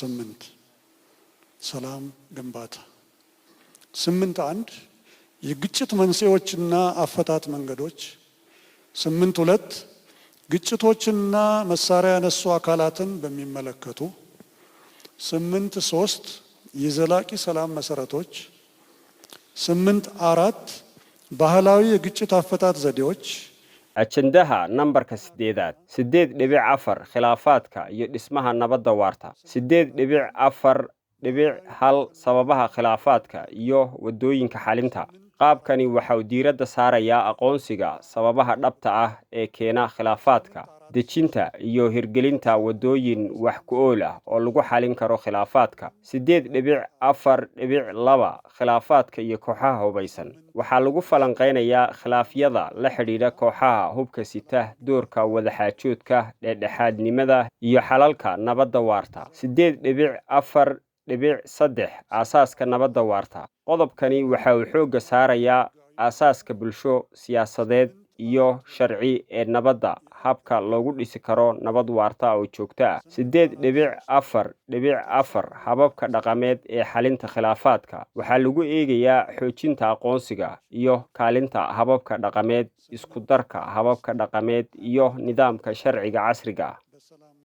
8 ሰላም ግንባታ 8 የግጭት መንስኤዎችና አፈታት መንገዶች 8 ግጭቶችና መሳሪያ ያነሱ አካላትን በሚመለከቱ 8 የዘላቂ ሰላም መሰረቶች 8 ባህላዊ የግጭት አፈታት ዘዴዎች ajandaha nambarka 8.4 khilaafaadka iyo dhismaha nabadda waarta 8.4.1 sababaha khilaafaadka iyo wadooyinka xalinta qaabkani waxa uu diiradda saarayaa aqoonsiga sababaha dhabta ah ee keena khilaafaadka dejinta iyo hirgelinta wadooyin wax ku ool ah oo lagu xalin karo khilaafaadka 8.4.2 khilaafaadka iyo kooxaha hubaysan waxaa lagu falanqeynayaa khilaafyada la xiriira kooxaha hubka sita doorka wadaxaajoodka dhexdhexaadnimada iyo xalalka nabadda waarta 8.4.3 aasaaska nabadda waarta qodobkani waxa uu xoogga saarayaa aasaaska bulsho siyaasadeed iyo sharci ee nabadda habka loogu dhisi karo nabad waarta oo joogto ah 8.4.4 hababka dhaqameed ee xalinta khilaafaadka waxaa lagu eegayaa xoojinta aqoonsiga iyo kaalinta hababka dhaqameed isku darka hababka dhaqameed iyo nidaamka sharciga casriga ah